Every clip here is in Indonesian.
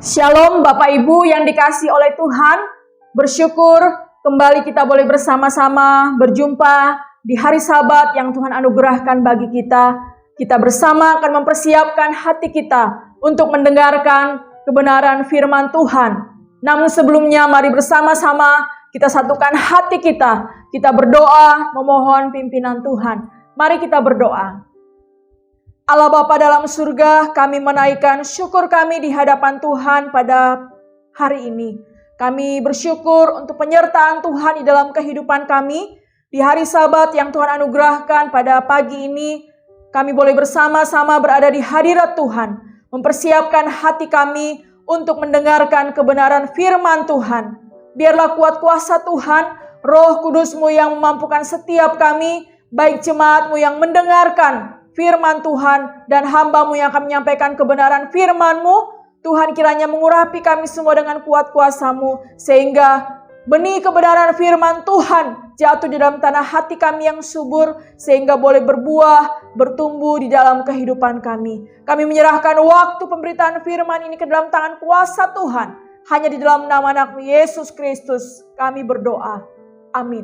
Shalom Bapak Ibu yang dikasihi oleh Tuhan. Bersyukur kembali kita boleh bersama-sama berjumpa di hari Sabat yang Tuhan anugerahkan bagi kita. Kita bersama akan mempersiapkan hati kita untuk mendengarkan kebenaran firman Tuhan. Namun sebelumnya mari bersama-sama kita satukan hati kita. Kita berdoa memohon pimpinan Tuhan. Mari kita berdoa. Allah Bapa dalam surga, kami menaikkan syukur kami di hadapan Tuhan pada hari ini. Kami bersyukur untuk penyertaan Tuhan di dalam kehidupan kami. Di hari Sabat yang Tuhan anugerahkan pada pagi ini, kami boleh bersama-sama berada di hadirat Tuhan. Mempersiapkan hati kami untuk mendengarkan kebenaran firman Tuhan. Biarlah kuat kuasa Tuhan, Roh Kudus-Mu yang memampukan setiap kami, baik jemaat-Mu yang mendengarkan firman Tuhan dan hamba-Mu yang akan menyampaikan kebenaran firman-Mu. Tuhan kiranya mengurapi kami semua dengan kuat kuasa-Mu, sehingga benih kebenaran firman Tuhan jatuh di dalam tanah hati kami yang subur, sehingga boleh berbuah, bertumbuh di dalam kehidupan kami. Kami menyerahkan waktu pemberitaan firman ini ke dalam tangan kuasa Tuhan. Hanya di dalam nama anak-Mu Yesus Kristus kami berdoa. Amin.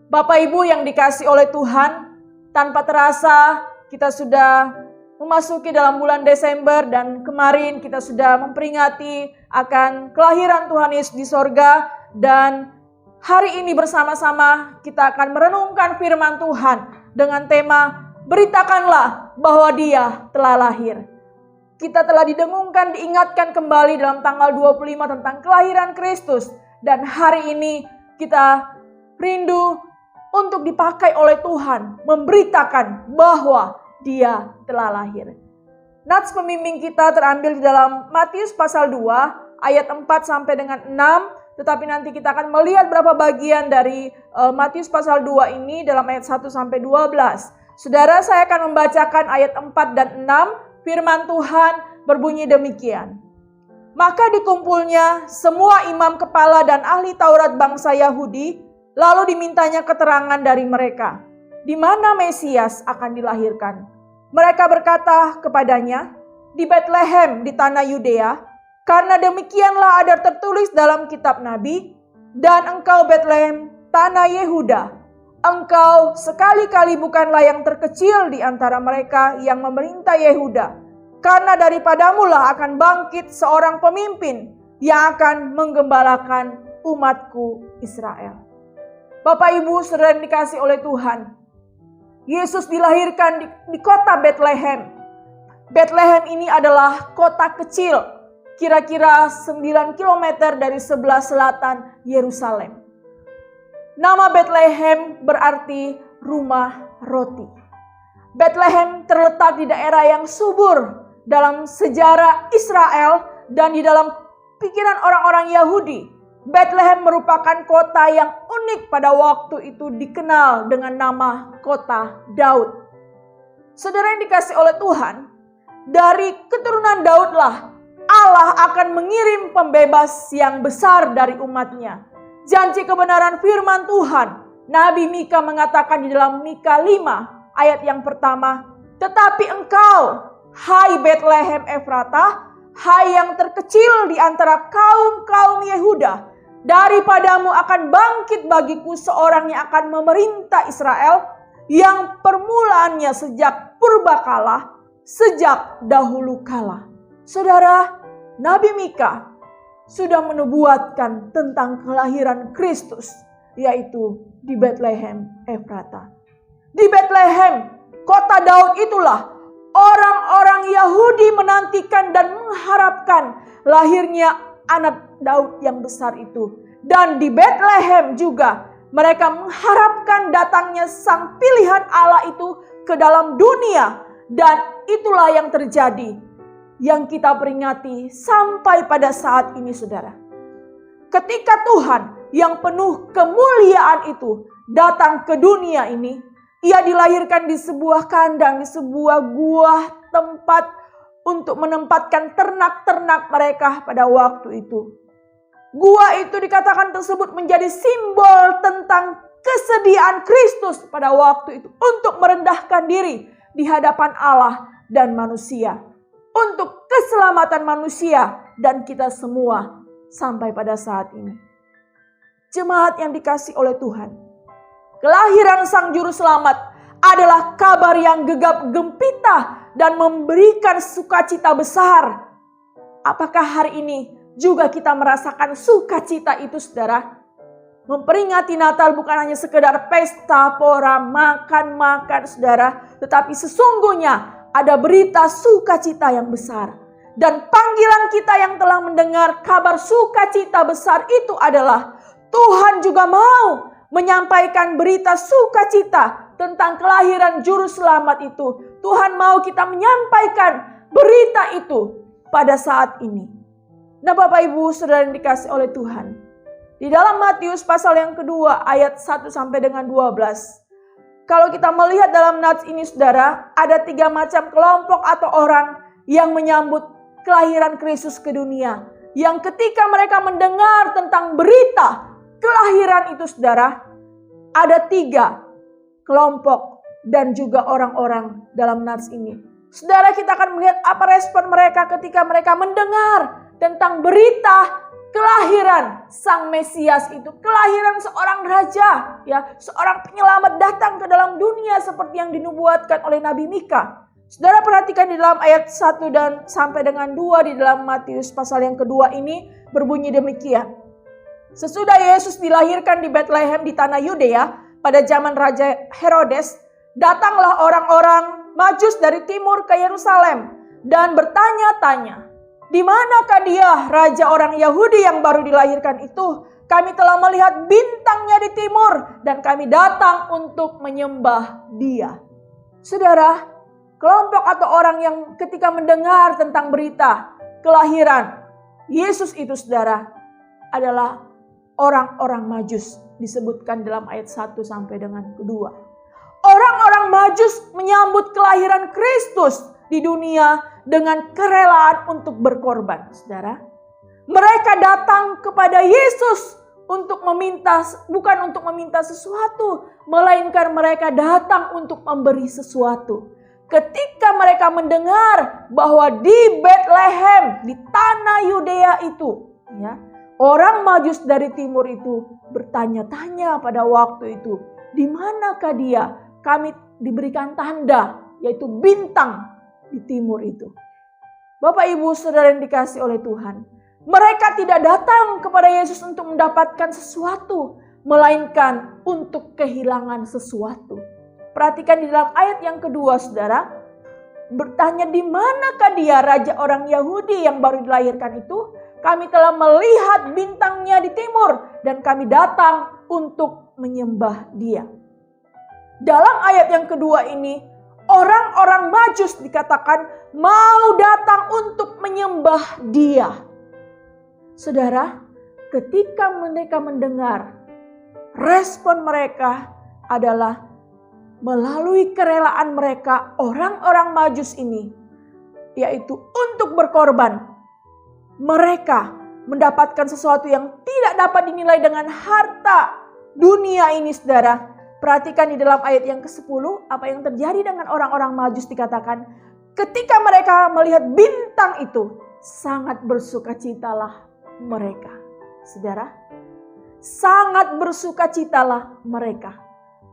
Bapak Ibu yang dikasihi oleh Tuhan, tanpa terasa kita sudah memasuki dalam bulan Desember dan kemarin kita sudah memperingati akan kelahiran Tuhan Yesus di sorga. Dan hari ini bersama-sama kita akan merenungkan firman Tuhan dengan tema beritakanlah bahwa Dia telah lahir. Kita telah didengungkan, diingatkan kembali dalam tanggal 25 tentang kelahiran Kristus. Dan hari ini kita rindu untuk dipakai oleh Tuhan, memberitakan bahwa Dia telah lahir. Nats pembimbing kita terambil di dalam Matius pasal 2 ayat 4 sampai dengan 6. Tetapi nanti kita akan melihat berapa bagian dari Matius pasal 2 ini dalam ayat 1 sampai 12. Saudara, saya akan membacakan ayat 4 dan 6. Firman Tuhan berbunyi demikian. Maka dikumpulnya semua imam kepala dan ahli Taurat bangsa Yahudi. Lalu dimintanya keterangan dari mereka, di mana Mesias akan dilahirkan. Mereka berkata kepadanya, di Betlehem di tanah Yudea, karena demikianlah ada tertulis dalam kitab Nabi, dan engkau Betlehem tanah Yehuda, engkau sekali-kali bukanlah yang terkecil di antara mereka yang memerintah Yehuda, karena daripadamulah akan bangkit seorang pemimpin yang akan menggembalakan umatku Israel. Bapak Ibu saudara yang dikasihi oleh Tuhan, Yesus dilahirkan di kota Betlehem. Betlehem ini adalah kota kecil, kira-kira 9 km dari sebelah selatan Yerusalem. Nama Betlehem berarti rumah roti. Betlehem terletak di daerah yang subur dalam sejarah Israel dan di dalam pikiran orang-orang Yahudi. Betlehem merupakan kota yang unik pada waktu itu, dikenal dengan nama kota Daud. Saudara yang dikasihi oleh Tuhan, dari keturunan Daudlah Allah akan mengirim pembebas yang besar dari umatnya. Janji kebenaran firman Tuhan, Nabi Mika mengatakan di dalam Mika 5 ayat yang pertama, tetapi engkau, hai Betlehem Efratah, hai yang terkecil di antara kaum-kaum Yehuda, daripadamu akan bangkit bagiku seorang yang akan memerintah Israel, yang permulaannya sejak purbakala, sejak dahulu kala. Saudara, Nabi Mika sudah menubuatkan tentang kelahiran Kristus, yaitu di Betlehem Efratah. Di Betlehem, kota Daud itulah orang-orang Yahudi menantikan dan mengharapkan lahirnya anak Daud yang besar itu. Dan di Betlehem juga mereka mengharapkan datangnya sang pilihan Allah itu ke dalam dunia. Dan itulah yang terjadi, yang kita peringati sampai pada saat ini saudara. Ketika Tuhan yang penuh kemuliaan itu datang ke dunia ini, Ia dilahirkan di sebuah kandang, di sebuah gua, tempat untuk menempatkan ternak-ternak mereka pada waktu itu. Gua itu dikatakan tersebut menjadi simbol tentang kesediaan Kristus pada waktu itu untuk merendahkan diri di hadapan Allah dan manusia. untuk keselamatan manusia dan kita semua sampai pada saat ini. Jemaat yang dikasihi oleh Tuhan, kelahiran Sang Juru Selamat adalah kabar yang gegap gempita dan memberikan sukacita besar. Apakah hari ini juga kita merasakan sukacita itu, saudara? Memperingati Natal bukan hanya sekedar pesta, pora, makan-makan, saudara. Tetapi sesungguhnya ada berita sukacita yang besar. Dan panggilan kita yang telah mendengar kabar sukacita besar itu adalah Tuhan juga mau menyampaikan berita sukacita tentang kelahiran Juru Selamat itu. Tuhan mau kita menyampaikan berita itu pada saat ini. Nah, Bapak Ibu Saudara yang dikasihi oleh Tuhan, di dalam Matius pasal yang kedua ayat 1 sampai dengan 12. Kalau kita melihat dalam nats ini, saudara, ada 3 macam kelompok atau orang yang menyambut kelahiran Kristus ke dunia. Yang ketika mereka mendengar tentang berita kelahiran itu, saudara, ada 3 kelompok dan juga orang-orang dalam nats ini. Saudara, kita akan melihat apa respon mereka ketika mereka mendengar tentang berita kelahiran Sang Mesias itu, kelahiran seorang raja, ya, seorang penyelamat datang ke dalam dunia seperti yang dinubuatkan oleh Nabi Mika. Saudara perhatikan di dalam ayat 1 dan sampai dengan 2 di dalam Matius pasal yang kedua ini berbunyi demikian. Sesudah Yesus dilahirkan di Betlehem di tanah Yudea pada zaman Raja Herodes, datanglah orang-orang Majus dari timur ke Yerusalem dan bertanya-tanya, "Di manakah dia, raja orang Yahudi yang baru dilahirkan itu? Kami telah melihat bintangnya di timur dan kami datang untuk menyembah dia." Saudara, kelompok atau orang yang ketika mendengar tentang berita kelahiran Yesus itu, saudara, adalah orang-orang Majus, disebutkan dalam ayat 1 sampai dengan 2. Orang-orang Majus menyambut kelahiran Kristus di dunia dengan kerelaan untuk berkorban, saudara. Mereka datang kepada Yesus untuk meminta, bukan untuk meminta sesuatu, melainkan mereka datang untuk memberi sesuatu. Ketika mereka mendengar bahwa di Betlehem, di tanah Yudea itu, ya, orang Majus dari timur itu bertanya-tanya pada waktu itu, "Di manakah dia? Kami diberikan tanda, yaitu bintang di timur itu." Bapak Ibu Saudara yang dikasihi oleh Tuhan, mereka tidak datang kepada Yesus untuk mendapatkan sesuatu, melainkan untuk kehilangan sesuatu. Perhatikan di dalam ayat yang kedua, saudara, bertanya, "Di manakah dia, raja orang Yahudi yang baru dilahirkan itu? Kami telah melihat bintangnya di timur dan kami datang untuk menyembah dia." Dalam ayat yang kedua ini, orang-orang Majus dikatakan mau datang untuk menyembah dia. Saudara, ketika mereka mendengar, respon mereka adalah melalui kerelaan mereka, orang-orang Majus ini, yaitu untuk berkorban. Mereka mendapatkan sesuatu yang tidak dapat dinilai dengan harta dunia ini, saudara. Perhatikan di dalam ayat yang ke-10, apa yang terjadi dengan orang-orang Majus dikatakan, ketika mereka melihat bintang itu, sangat bersukacitalah mereka. Saudara, sangat bersukacitalah mereka.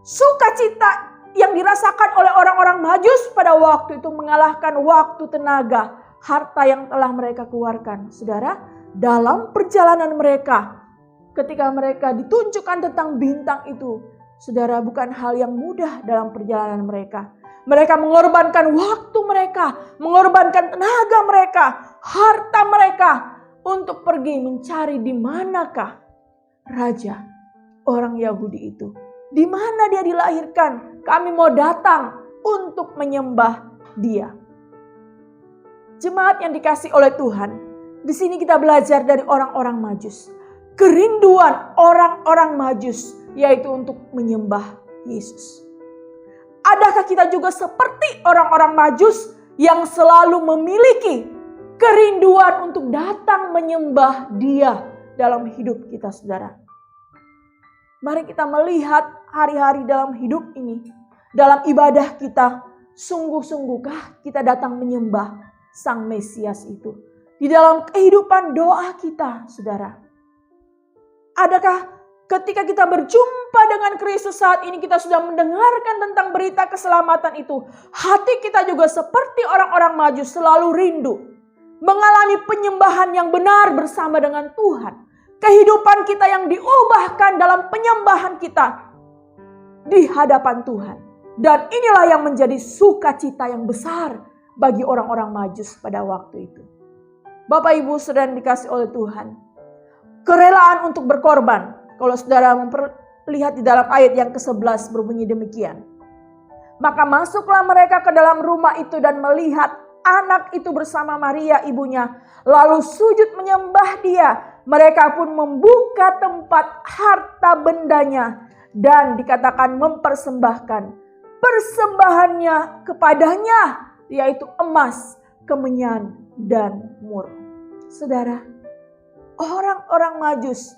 Sukacita yang dirasakan oleh orang-orang Majus pada waktu itu mengalahkan waktu, tenaga, harta yang telah mereka keluarkan. Saudara, dalam perjalanan mereka, ketika mereka ditunjukkan tentang bintang itu, saudara, bukan hal yang mudah dalam perjalanan mereka. Mereka mengorbankan waktu mereka, mengorbankan tenaga mereka, harta mereka untuk pergi mencari di manakah raja orang Yahudi itu. Di mana dia dilahirkan? Kami mau datang untuk menyembah dia. Jemaat yang dikasihi oleh Tuhan, di sini kita belajar dari orang-orang Majus. Kerinduan orang-orang Majus yaitu untuk menyembah Yesus. Adakah kita juga seperti orang-orang Majus yang selalu memiliki kerinduan untuk datang menyembah Dia dalam hidup kita, saudara? Mari kita melihat hari-hari dalam hidup ini, dalam ibadah kita, sungguh-sungguhkah kita datang menyembah? Sang Mesias itu. Di dalam kehidupan doa kita, saudara. Adakah ketika kita berjumpa dengan Kristus saat ini kita sudah mendengarkan tentang berita keselamatan itu. Hati kita juga seperti orang-orang Majus selalu rindu. Mengalami penyembahan yang benar bersama dengan Tuhan. Kehidupan kita yang diubahkan dalam penyembahan kita di hadapan Tuhan. Dan inilah yang menjadi sukacita yang besar bagi orang-orang Majus pada waktu itu. Bapak Ibu saudara yang dikasih oleh Tuhan. Kerelaan untuk berkorban. Kalau saudara lihat di dalam ayat yang ke-11 berbunyi demikian. Maka masuklah mereka ke dalam rumah itu dan melihat anak itu bersama Maria ibunya. Lalu sujud menyembah dia. Mereka pun membuka tempat harta bendanya. Dan dikatakan mempersembahkan persembahannya kepadanya. Yaitu emas, kemenyan, dan mur. Saudara, orang-orang Majus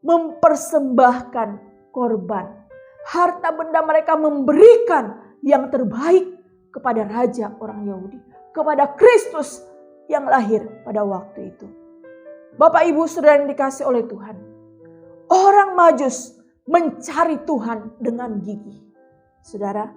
mempersembahkan korban. Harta benda mereka memberikan yang terbaik kepada Raja orang Yahudi. Kepada Kristus yang lahir pada waktu itu. Bapak Ibu saudara yang dikasih oleh Tuhan. Orang Majus mencari Tuhan dengan gigih. Saudara,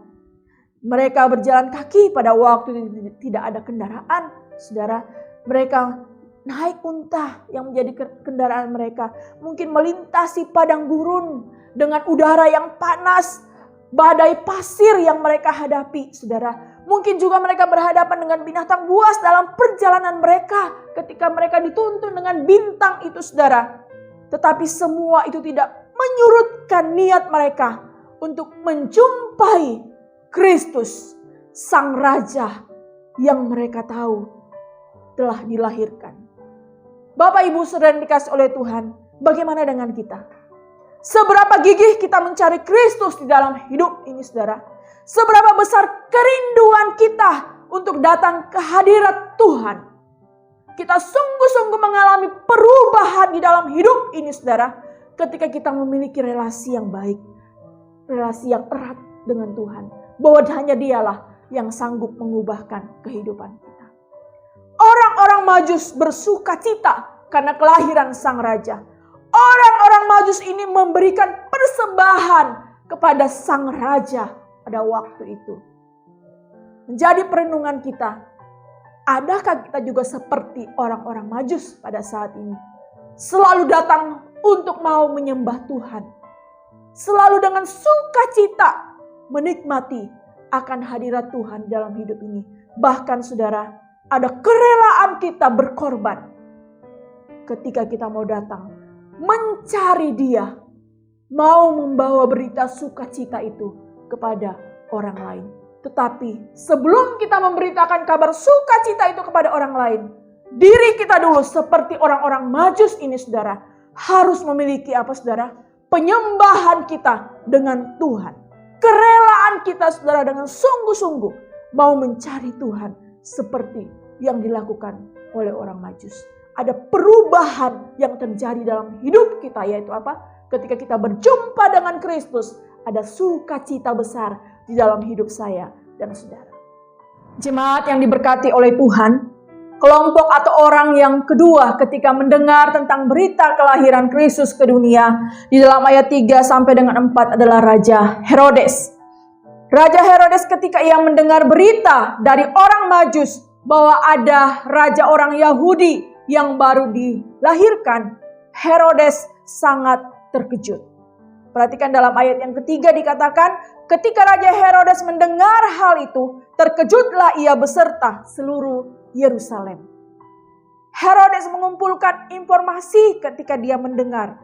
mereka berjalan kaki pada waktu tidak ada kendaraan. Saudara, mereka naik unta yang menjadi kendaraan mereka. Mungkin melintasi padang gurun dengan udara yang panas. Badai pasir yang mereka hadapi, saudara. Mungkin juga mereka berhadapan dengan binatang buas dalam perjalanan mereka. Ketika mereka dituntun dengan bintang itu, saudara. Tetapi semua itu tidak menyurutkan niat mereka untuk menjumpai Kristus, Sang Raja yang mereka tahu telah dilahirkan. Bapak Ibu saudara yang dikasih oleh Tuhan, bagaimana dengan kita? Seberapa gigih kita mencari Kristus di dalam hidup ini saudara? Seberapa besar kerinduan kita untuk datang ke hadirat Tuhan? Kita sungguh-sungguh mengalami perubahan di dalam hidup ini saudara. Ketika kita memiliki relasi yang baik. Relasi yang erat dengan Tuhan. Bahwa hanya dialah yang sanggup mengubahkan kehidupan kita. Orang-orang Majus bersuka cita karena kelahiran Sang Raja. Orang-orang Majus ini memberikan persembahan kepada Sang Raja pada waktu itu. Menjadi perenungan kita, adakah kita juga seperti orang-orang Majus pada saat ini? Selalu datang untuk mau menyembah Tuhan. Selalu dengan sukacita menikmati akan hadirat Tuhan dalam hidup ini. Bahkan saudara, ada kerelaan kita berkorban ketika kita mau datang mencari Dia, mau membawa berita sukacita itu kepada orang lain. Tetapi sebelum kita memberitakan kabar sukacita itu kepada orang lain, diri kita dulu seperti orang-orang Majus ini saudara, harus memiliki apa saudara? Penyembahan kita dengan Tuhan. Kerelaan kita saudara dengan sungguh-sungguh mau mencari Tuhan seperti yang dilakukan oleh orang Majus. Ada perubahan yang terjadi dalam hidup kita, yaitu apa? Ketika kita berjumpa dengan Kristus, ada sukacita besar di dalam hidup saya dan saudara. Jemaat yang diberkati oleh Tuhan, kelompok atau orang yang kedua ketika mendengar tentang berita kelahiran Kristus ke dunia, di dalam ayat 3 sampai dengan 4 adalah Raja Herodes. Raja Herodes ketika ia mendengar berita dari orang Majus bahwa ada raja orang Yahudi yang baru dilahirkan, Herodes sangat terkejut. Perhatikan dalam ayat yang ketiga dikatakan, ketika Raja Herodes mendengar hal itu, terkejutlah ia beserta seluruh Yerusalem. Herodes mengumpulkan informasi ketika dia mendengar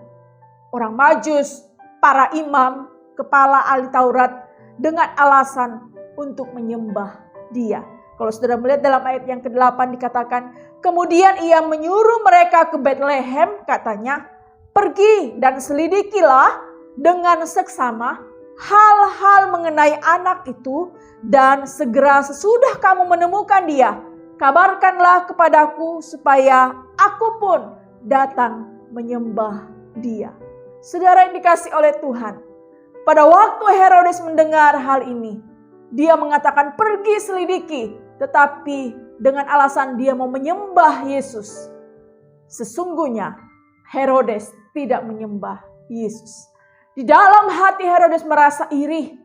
orang Majus, para imam, kepala ahli Taurat dengan alasan untuk menyembah dia. Kalau saudara melihat dalam ayat yang ke-8 dikatakan, kemudian ia menyuruh mereka ke Betlehem, katanya, pergi dan selidikilah dengan seksama hal-hal mengenai anak itu, dan segera sesudah kamu menemukan dia, kabarkanlah kepadaku supaya aku pun datang menyembah dia. Saudara yang dikasih oleh Tuhan, pada waktu Herodes mendengar hal ini, dia mengatakan pergi selidiki. Tetapi dengan alasan dia mau menyembah Yesus. Sesungguhnya Herodes tidak menyembah Yesus. Di dalam hati Herodes merasa iri,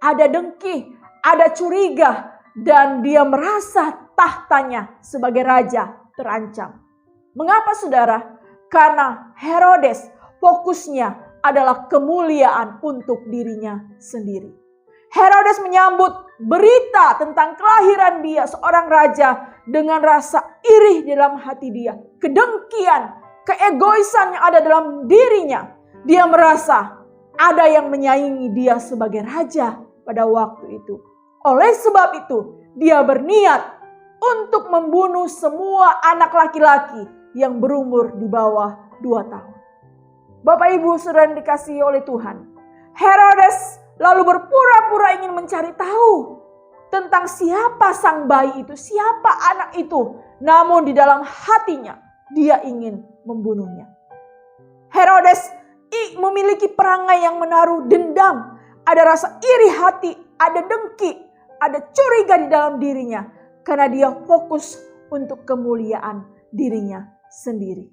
ada dengki, ada curiga, dan dia merasa tahtanya sebagai raja terancam. Mengapa saudara? Karena Herodes fokusnya adalah kemuliaan untuk dirinya sendiri. Herodes menyambut berita tentang kelahiran dia seorang raja dengan rasa iri di dalam hati dia. Kedengkian, keegoisan yang ada dalam dirinya. Dia merasa ada yang menyaingi dia sebagai raja pada waktu itu. Oleh sebab itu, dia berniat untuk membunuh semua anak laki-laki yang berumur di bawah 2 tahun. Bapak Ibu saudara yang dikasihi oleh Tuhan, Herodes lalu berpura-pura ingin mencari tahu tentang siapa sang bayi itu, siapa anak itu. Namun di dalam hatinya dia ingin membunuhnya. Herodes memiliki perangai yang menaruh dendam. Ada rasa iri hati, ada dengki, ada curiga di dalam dirinya. Karena dia fokus untuk kemuliaan dirinya sendiri.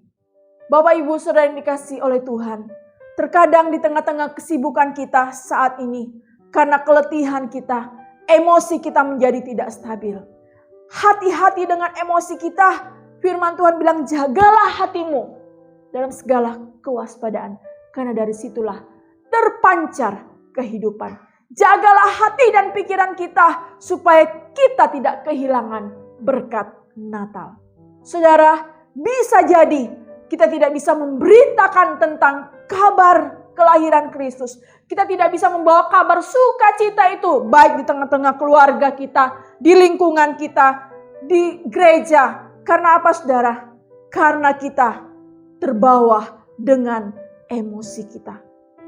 Bapak Ibu saudara yang dikasihi oleh Tuhan, terkadang di tengah-tengah kesibukan kita saat ini, karena keletihan kita, emosi kita menjadi tidak stabil. Hati-hati dengan emosi kita. Firman Tuhan bilang, jagalah hatimu dalam segala kewaspadaan. Karena dari situlah terpancar kehidupan. Jagalah hati dan pikiran kita supaya kita tidak kehilangan berkat Natal. Saudara, bisa jadi kita tidak bisa memberitakan tentang kabar kelahiran Kristus. Kita tidak bisa membawa kabar sukacita itu baik di tengah-tengah keluarga kita, di lingkungan kita, di gereja. Karena apa saudara? Karena kita terbawa dengan emosi kita.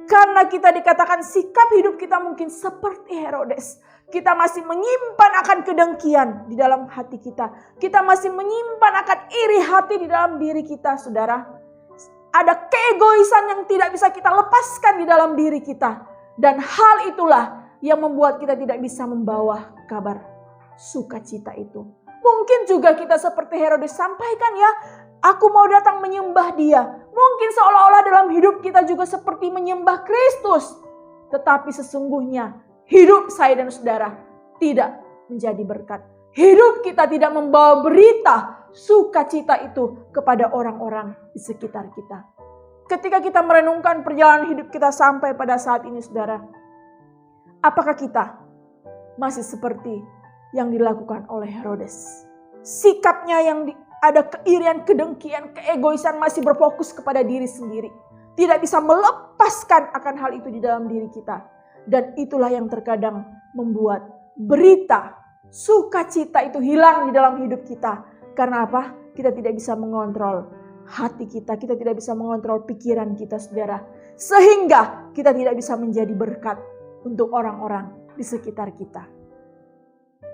Karena kita dikatakan sikap hidup kita mungkin seperti Herodes. Kita masih menyimpan akan kedengkian di dalam hati kita. Kita masih menyimpan akan iri hati di dalam diri kita, saudara. Ada keegoisan yang tidak bisa kita lepaskan di dalam diri kita. Dan hal itulah yang membuat kita tidak bisa membawa kabar sukacita itu. Mungkin juga kita seperti Herodes sampaikan ya, aku mau datang menyembah dia. Mungkin seolah-olah dalam hidup kita juga seperti menyembah Kristus. Tetapi sesungguhnya hidup saya dan saudara tidak menjadi berkat. Hidup kita tidak membawa berita sukacita itu kepada orang-orang di sekitar kita. Ketika kita merenungkan perjalanan hidup kita sampai pada saat ini saudara, apakah kita masih seperti yang dilakukan oleh Herodes? Sikapnya yang ada keirian, kedengkian, keegoisan, masih berfokus kepada diri sendiri. Tidak bisa melepaskan akan hal itu di dalam diri kita. Dan itulah yang terkadang membuat berita sukacita itu hilang di dalam hidup kita. Karena apa? Kita tidak bisa mengontrol hati kita. Kita tidak bisa mengontrol pikiran kita, saudara. Sehingga kita tidak bisa menjadi berkat untuk orang-orang di sekitar kita.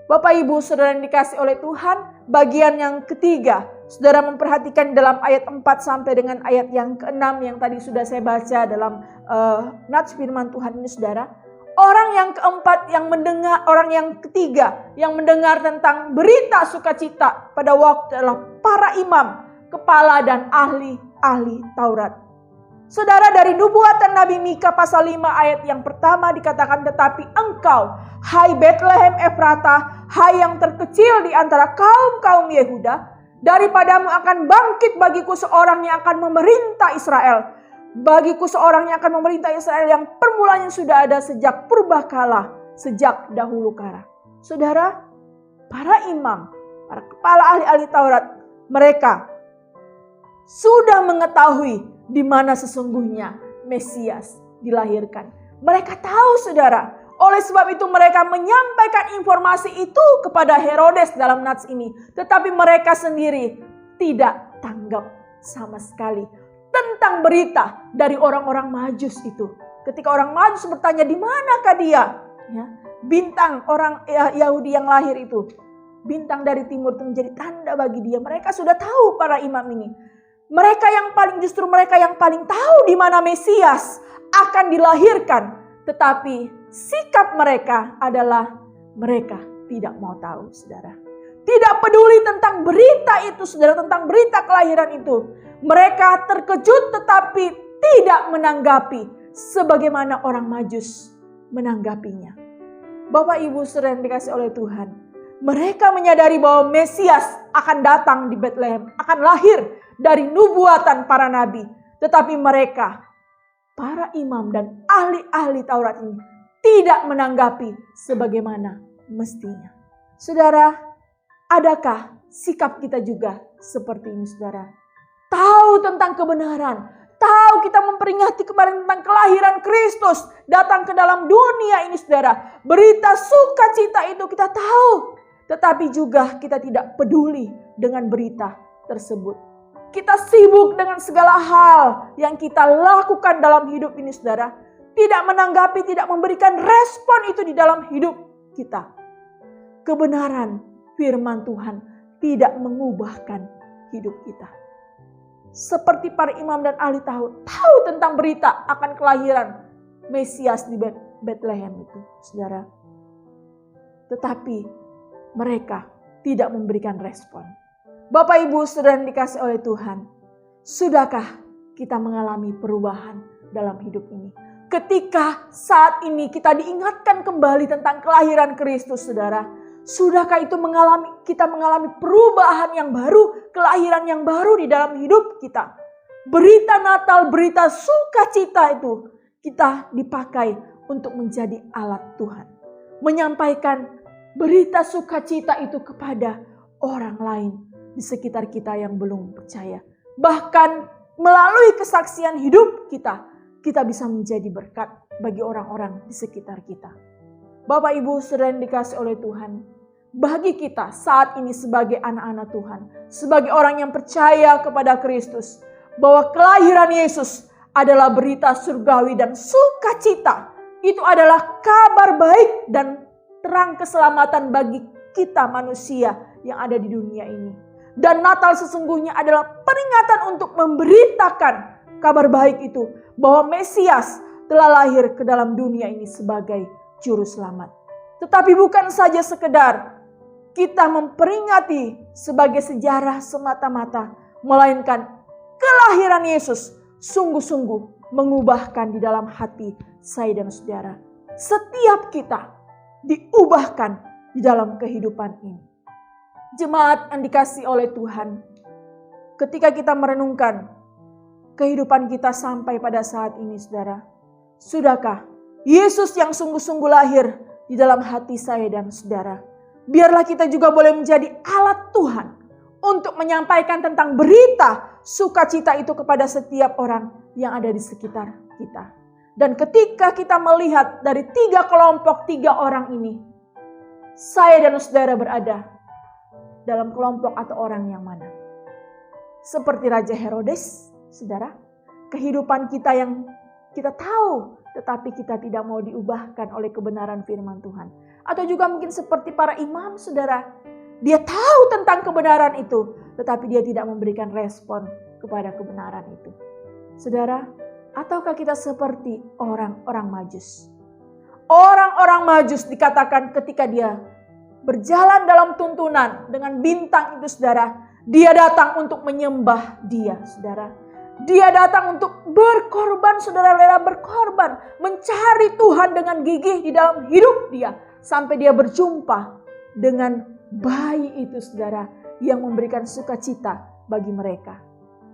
Bapak Ibu saudara yang dikasih oleh Tuhan, bagian yang ketiga, saudara memperhatikan dalam ayat 4 sampai dengan ayat yang ke-6 yang tadi sudah saya baca dalam nats firman Tuhan ini saudara. Orang yang keempat yang mendengar, orang yang ketiga yang mendengar tentang berita sukacita pada waktu adalah para imam, kepala dan ahli Taurat. Saudara, dari nubuatan Nabi Mika pasal 5 ayat yang pertama dikatakan, tetapi engkau, hai Bethlehem Efrata, hai yang terkecil di antara kaum-kaum Yehuda, daripadamu akan bangkit bagiku seorang yang akan memerintah Israel. Bagiku seorang yang akan memerintah Israel yang permulanya sudah ada sejak purbakala, sejak dahulu kala. Saudara, para imam, para kepala ahli-ahli Taurat, mereka sudah mengetahui di mana sesungguhnya Mesias dilahirkan. Mereka tahu saudara. Oleh sebab itu mereka menyampaikan informasi itu kepada Herodes dalam nats ini. Tetapi mereka sendiri tidak tanggap sama sekali tentang berita dari orang-orang Majus itu. Ketika orang Majus bertanya, di manakah dia? Ya, bintang orang Yahudi yang lahir itu. Bintang dari timur itu menjadi tanda bagi dia. Mereka sudah tahu para imam ini. Mereka yang paling tahu di mana Mesias akan dilahirkan. Tetapi sikap mereka adalah mereka tidak mau tahu, saudara. Tidak peduli tentang berita itu, saudara, tentang berita kelahiran itu. Mereka terkejut tetapi tidak menanggapi sebagaimana orang Majus menanggapinya. Bapak Ibu saudara yang dikasihi oleh Tuhan, mereka menyadari bahwa Mesias akan datang di Betlehem, akan lahir dari nubuatan para nabi. Tetapi mereka, para imam dan ahli-ahli Taurat ini, tidak menanggapi sebagaimana mestinya. Saudara, adakah sikap kita juga seperti ini, saudara? Tahu tentang kebenaran, tahu kita memperingati kemarin tentang kelahiran Kristus datang ke dalam dunia ini, saudara. Berita sukacita itu kita tahu, tetapi juga kita tidak peduli dengan berita tersebut. Kita sibuk dengan segala hal yang kita lakukan dalam hidup ini, saudara. Tidak menanggapi, tidak memberikan respon itu di dalam hidup kita. Kebenaran firman Tuhan tidak mengubahkan hidup kita. Seperti para imam dan ahli tahu tentang berita akan kelahiran Mesias di Betlehem itu, saudara. Tetapi mereka tidak memberikan respon. Bapak Ibu saudara yang dikasihi oleh Tuhan, sudahkah kita mengalami perubahan dalam hidup ini? Ketika saat ini kita diingatkan kembali tentang kelahiran Kristus, saudara, sudahkah itu kita mengalami perubahan yang baru, kelahiran yang baru di dalam hidup kita? Berita Natal, berita sukacita itu kita dipakai untuk menjadi alat Tuhan. Menyampaikan berita sukacita itu kepada orang lain di sekitar kita yang belum percaya. Bahkan melalui kesaksian hidup kita bisa menjadi berkat bagi orang-orang di sekitar kita. Bapak Ibu saudara yang dikasihi oleh Tuhan, bagi kita saat ini sebagai anak-anak Tuhan, sebagai orang yang percaya kepada Kristus, bahwa kelahiran Yesus adalah berita surgawi dan sukacita. Itu adalah kabar baik dan terang keselamatan bagi kita manusia yang ada di dunia ini. Dan Natal sesungguhnya adalah peringatan untuk memberitakan kabar baik itu, bahwa Mesias telah lahir ke dalam dunia ini sebagai juru selamat. Tetapi bukan saja sekedar kita memperingati sebagai sejarah semata-mata, melainkan kelahiran Yesus sungguh-sungguh mengubahkan di dalam hati saya dan saudara. Setiap kita diubahkan di dalam kehidupan ini. Jemaat yang dikasihi oleh Tuhan, ketika kita merenungkan kehidupan kita sampai pada saat ini, saudara, sudahkah Yesus yang sungguh-sungguh lahir di dalam hati saya dan saudara? Biarlah kita juga boleh menjadi alat Tuhan untuk menyampaikan tentang berita sukacita itu kepada setiap orang yang ada di sekitar kita. Dan ketika kita melihat dari 3 kelompok 3 orang ini, saya dan saudara berada dalam kelompok atau orang yang mana? Seperti Raja Herodes, saudara, kehidupan kita yang kita tahu, tetapi kita tidak mau diubahkan oleh kebenaran firman Tuhan. Atau juga mungkin seperti para imam, saudara, dia tahu tentang kebenaran itu, tetapi dia tidak memberikan respon kepada kebenaran itu. Saudara, ataukah kita seperti orang-orang Majus? Orang-orang Majus dikatakan ketika dia berjalan dalam tuntunan dengan bintang itu, saudara, dia datang untuk menyembah dia, saudara. Dia datang untuk berkorban, saudara-saudara, berkorban, mencari Tuhan dengan gigih di dalam hidup dia, sampai dia berjumpa dengan bayi itu, saudara, yang memberikan sukacita bagi mereka.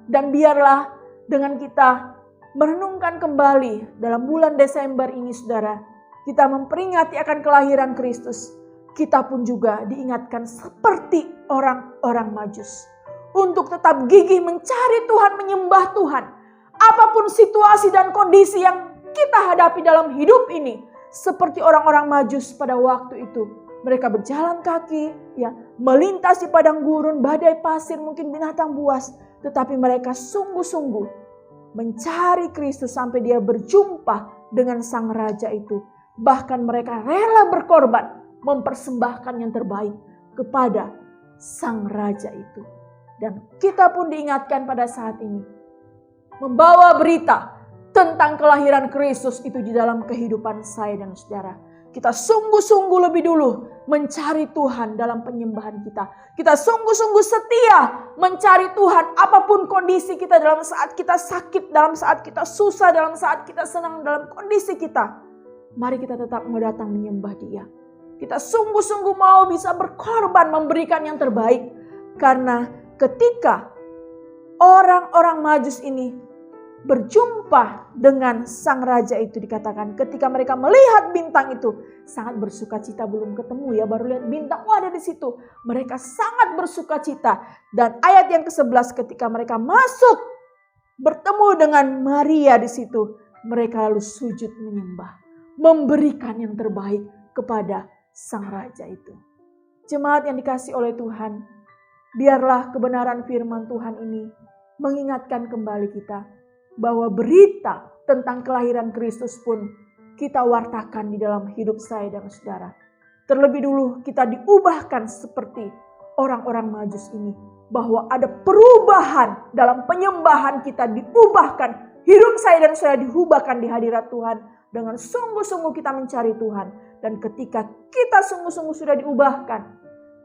Dan biarlah dengan kita merenungkan kembali dalam bulan Desember ini, saudara, kita memperingati akan kelahiran Kristus. Kita pun juga diingatkan seperti orang-orang Majus untuk tetap gigih mencari Tuhan, menyembah Tuhan. Apapun situasi dan kondisi yang kita hadapi dalam hidup ini, seperti orang-orang Majus pada waktu itu, mereka berjalan kaki, ya, melintasi padang gurun, badai pasir, mungkin binatang buas, tetapi mereka sungguh-sungguh mencari Kristus sampai dia berjumpa dengan sang raja itu. Bahkan mereka rela berkorban, mempersembahkan yang terbaik kepada sang raja itu. Dan kita pun diingatkan pada saat ini, membawa berita tentang kelahiran Kristus itu di dalam kehidupan saya dan saudara. Kita sungguh-sungguh lebih dulu mencari Tuhan dalam penyembahan kita. Kita sungguh-sungguh setia mencari Tuhan apapun kondisi kita, dalam saat kita sakit, dalam saat kita susah, dalam saat kita senang, dalam kondisi kita. Mari kita tetap mau datang menyembah Dia. Kita sungguh-sungguh mau bisa berkorban, memberikan yang terbaik. Karena ketika orang-orang Majus ini berjumpa dengan sang raja itu, dikatakan ketika mereka melihat bintang itu sangat bersuka cita. Belum ketemu ya, baru lihat bintang, ada di situ. Mereka sangat bersuka cita. Dan ayat yang ke-11, ketika mereka masuk bertemu dengan Maria di situ, mereka lalu sujud menyembah, memberikan yang terbaik kepada sang raja itu. Jemaat yang dikasihi oleh Tuhan, biarlah kebenaran firman Tuhan ini mengingatkan kembali kita bahwa berita tentang kelahiran Kristus pun kita wartakan di dalam hidup saya dan saudara. Terlebih dulu kita diubahkan seperti orang-orang Majus ini, bahwa ada perubahan dalam penyembahan kita, diubahkan. Hidup saya dan saudara diubahkan di hadirat Tuhan dengan sungguh-sungguh kita mencari Tuhan. Dan ketika kita sungguh-sungguh sudah diubahkan,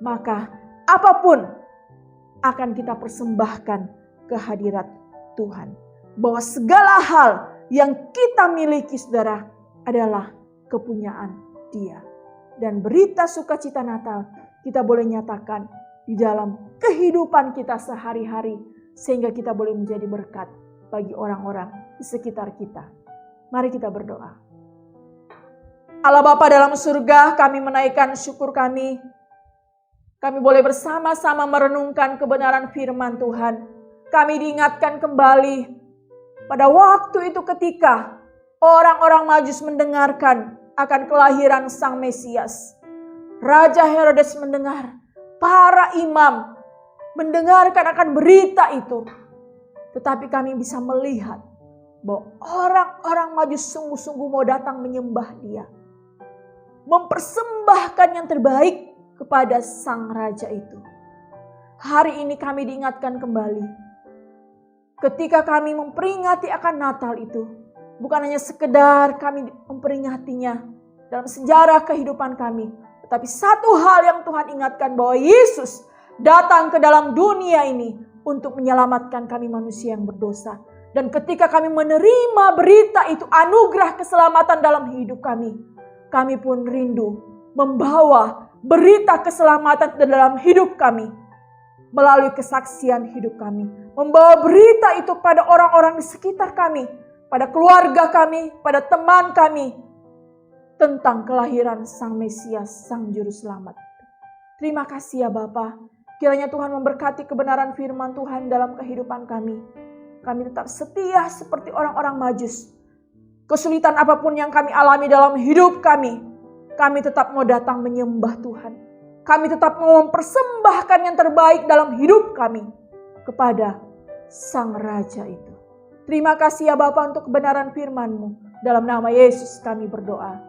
maka apapun akan kita persembahkan ke hadirat Tuhan. Bahwa segala hal yang kita miliki, saudara, adalah kepunyaan Dia. Dan berita sukacita Natal kita boleh nyatakan di dalam kehidupan kita sehari-hari, sehingga kita boleh menjadi berkat bagi orang-orang di sekitar kita. Mari kita berdoa. Allah Bapa dalam surga, kami menaikkan syukur kami. Kami boleh bersama-sama merenungkan kebenaran firman Tuhan. Kami diingatkan kembali pada waktu itu ketika orang-orang Majus mendengarkan akan kelahiran Sang Mesias. Raja Herodes mendengar, para imam mendengarkan akan berita itu. Tetapi kami bisa melihat bahwa orang-orang Majus sungguh-sungguh mau datang menyembah Dia, mempersembahkan yang terbaik kepada sang raja itu. Hari ini kami diingatkan kembali, ketika kami memperingati akan Natal itu, bukan hanya sekedar kami memperingatinya dalam sejarah kehidupan kami, tetapi satu hal yang Tuhan ingatkan, bahwa Yesus datang ke dalam dunia ini untuk menyelamatkan kami manusia yang berdosa. Dan ketika kami menerima berita itu, anugerah keselamatan dalam hidup kami, kami pun rindu membawa berita keselamatan dalam hidup kami melalui kesaksian hidup kami. Membawa berita itu pada orang-orang di sekitar kami, pada keluarga kami, pada teman kami, tentang kelahiran Sang Mesias, Sang Juru Selamat. Terima kasih ya Bapa. Kiranya Tuhan memberkati kebenaran firman Tuhan dalam kehidupan kami. Kami tetap setia seperti orang-orang Majus. Kesulitan apapun yang kami alami dalam hidup kami tetap mau datang menyembah Tuhan. Kami tetap mau mempersembahkan yang terbaik dalam hidup kami kepada Sang Raja itu. Terima kasih ya Bapa untuk kebenaran firman-Mu. Dalam nama Yesus kami berdoa.